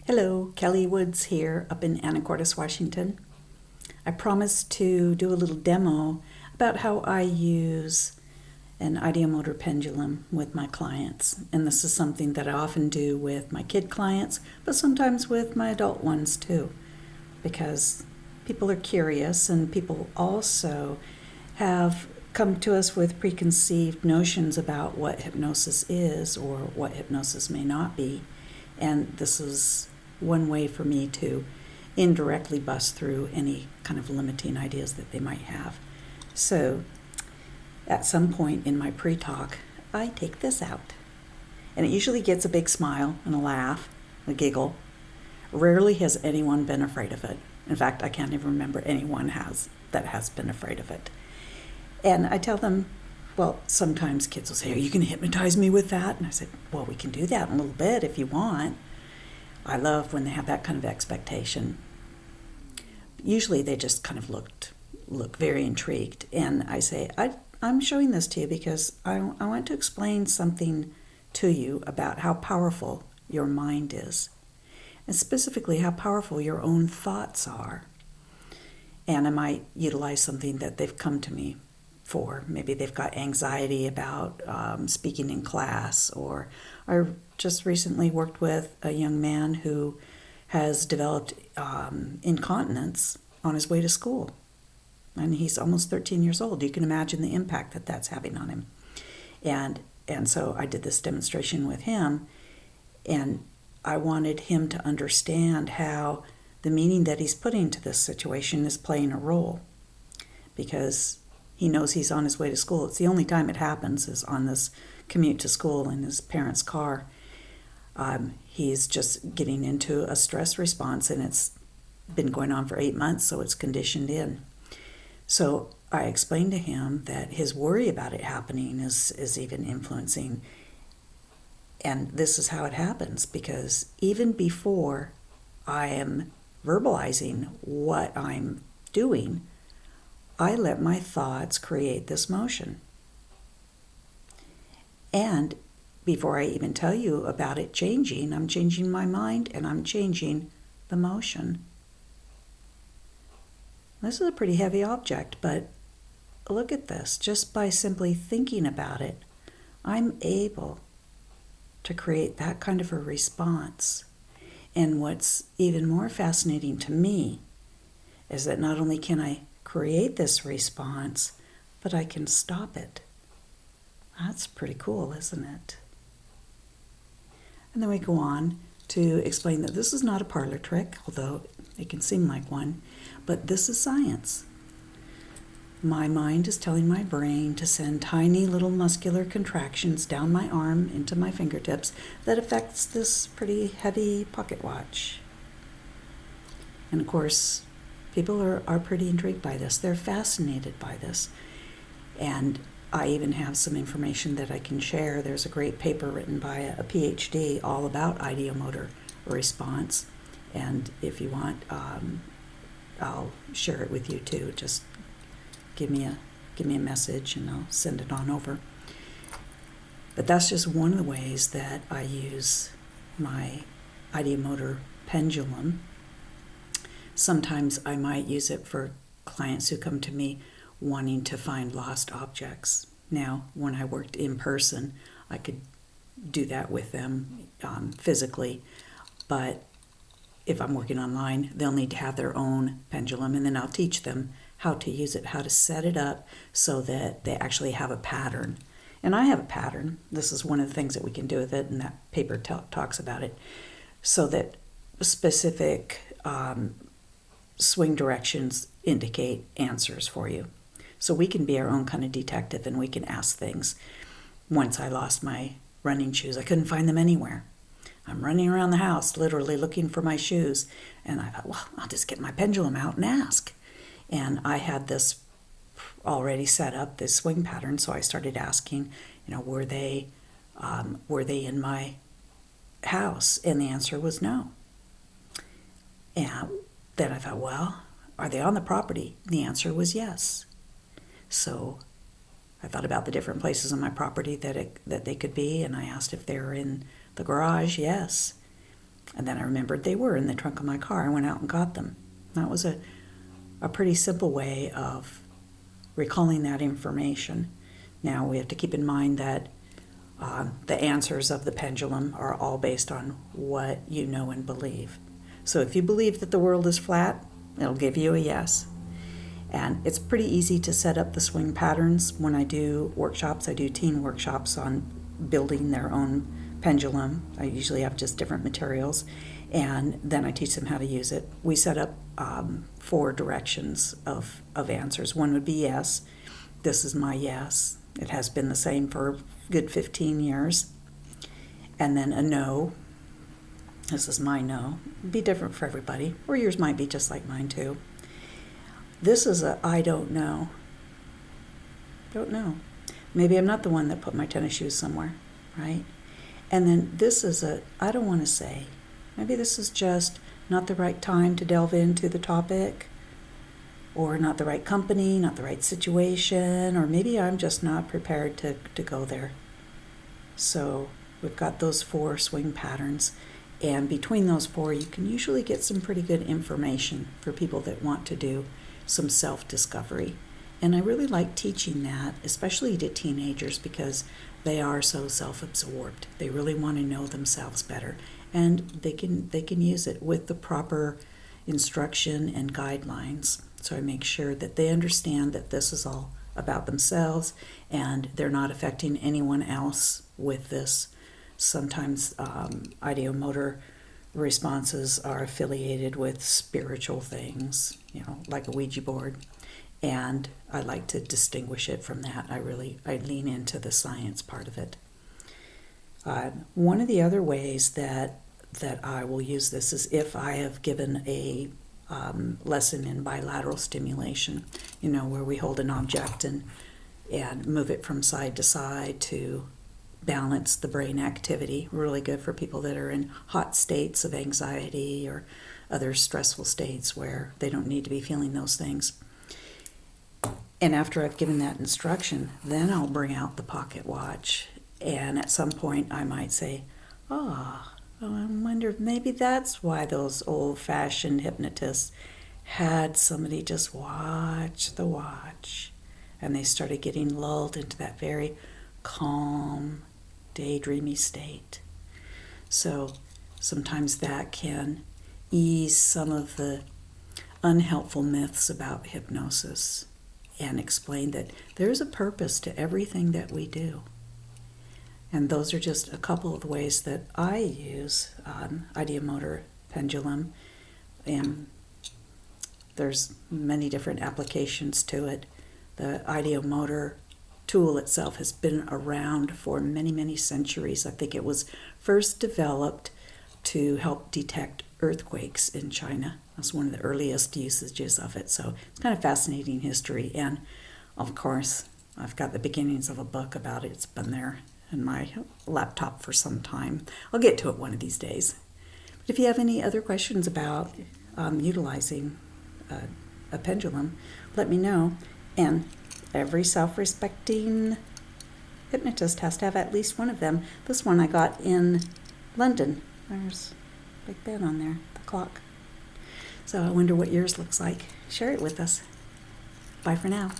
Hello, Kelly Woods here up in Anacortes, Washington. I promised to do a little demo about how I use an ideomotor pendulum with my clients. And this is something that I often do with my kid clients, but sometimes with my adult ones too, because people are curious and people also have come to us with preconceived notions about what hypnosis is or what hypnosis may not be. And this is one way for me to indirectly bust through any kind of limiting ideas that they might have. So at some point in my pre-talk, I take this out. And it usually gets a big smile and a laugh, a giggle. Rarely has anyone been afraid of it. In fact, I can't even remember anyone that has been afraid of it. And I tell them, well, sometimes kids will say, "Are you going to hypnotize me with that?" And I said, well, we can do that in a little bit if you want. I love when they have that kind of expectation. Usually they just kind of look very intrigued. And I say, I'm showing this to you because I want to explain something to you about how powerful your mind is. And specifically how powerful your own thoughts are. And I might utilize something that they've come to me for. Maybe they've got anxiety about speaking in class, or I just recently worked with a young man who has developed incontinence on his way to school. And he's almost 13 years old. You can imagine the impact that that's having on him. And so I did this demonstration with him, and I wanted him to understand how the meaning that he's putting to this situation is playing a role, because he knows he's on his way to school. It's the only time it happens is on this commute to school in his parents' car. He's just getting into a stress response, and it's been going on for 8 months, so it's conditioned in. So I explained to him that his worry about it happening is even influencing. And this is how it happens, because even before I am verbalizing what I'm doing, I let my thoughts create this motion. And before I even tell you about it changing, I'm changing my mind and I'm changing the motion. This is a pretty heavy object, but look at this. Just by simply thinking about it, I'm able to create that kind of a response. And what's even more fascinating to me is that not only can I create this response, but I can stop it. That's pretty cool, isn't it? And then we go on to explain that this is not a parlor trick, although it can seem like one, but this is science. My mind is telling my brain to send tiny little muscular contractions down my arm into my fingertips that affects this pretty heavy pocket watch. And of course, people are pretty intrigued by this. They're fascinated by this. And I even have some information that I can share. There's a great paper written by a PhD all about ideomotor response. And if you want, I'll share it with you too. Just give me a message and I'll send it on over. But that's just one of the ways that I use my ideomotor pendulum. Sometimes I might use it for clients who come to me wanting to find lost objects. Now, when I worked in person, I could do that with them physically, but if I'm working online, they'll need to have their own pendulum, and then I'll teach them how to use it, how to set it up so that they actually have a pattern. And I have a pattern. This is one of the things that we can do with it, and that paper talks about it, so that specific swing directions indicate answers for you. So we can be our own kind of detective, and we can ask things. Once I lost my running shoes. I couldn't find them anywhere. I'm running around the house literally looking for my shoes, and I thought, well, I'll just get my pendulum out and ask. And I had this already set up, this swing pattern, so I started asking, were they in my house? And the answer was no. And then I thought, well, are they on the property? The answer was yes. So I thought about the different places on my property that they could be, and I asked if they were in the garage. Yes. And then I remembered they were in the trunk of my car. I went out and got them. That was a pretty simple way of recalling that information. Now we have to keep in mind that the answers of the pendulum are all based on what you know and believe. So if you believe that the world is flat, it'll give you a yes. And it's pretty easy to set up the swing patterns. When I do workshops, I do teen workshops on building their own pendulum. I usually have just different materials, and then I teach them how to use it. We set up 4 directions of answers. One would be yes. This is my yes. It has been the same for a good 15 years. And then a no. This is my no. It'd be different for everybody, or yours might be just like mine too. This is a I don't know. Don't know. Maybe I'm not the one that put my tennis shoes somewhere, right? And then this is a I don't want to say. Maybe this is just not the right time to delve into the topic, or not the right company, not the right situation, or maybe I'm just not prepared to go there. So we've got those 4 swing patterns, and between those 4 you can usually get some pretty good information for people that want to do some self-discovery. And I really like teaching that, especially to teenagers, because they are so self-absorbed. They really want to know themselves better, and they can use it with the proper instruction and guidelines. So I make sure that they understand that this is all about themselves and they're not affecting anyone else with this. Sometimes ideomotor responses are affiliated with spiritual things, like a Ouija board. And I like to distinguish it from that. I lean into the science part of it. One of the other ways that I will use this is if I have given a lesson in bilateral stimulation, where we hold an object and move it from side to side to balance the brain activity. Really good for people that are in hot states of anxiety or other stressful states where they don't need to be feeling those things. And after I've given that instruction, then I'll bring out the pocket watch. And at some point I might say, I wonder if maybe that's why those old-fashioned hypnotists had somebody just watch the watch. And they started getting lulled into that very calm, daydreamy state. So sometimes that can ease some of the unhelpful myths about hypnosis and explain that there's a purpose to everything that we do. And those are just a couple of the ways that I use Ideomotor Pendulum. And there's many different applications to it. The ideomotor tool itself has been around for many, many centuries. I think it was first developed to help detect earthquakes in China. That's one of the earliest usages of it. So it's kind of fascinating history. And of course, I've got the beginnings of a book about it. It's been there in my laptop for some time. I'll get to it one of these days. But if you have any other questions about utilizing a pendulum, let me know. And every self-respecting hypnotist has to have at least one of them. This one I got in London. There's Big Ben on there, the clock. So I wonder what yours looks like. Share it with us. Bye for now.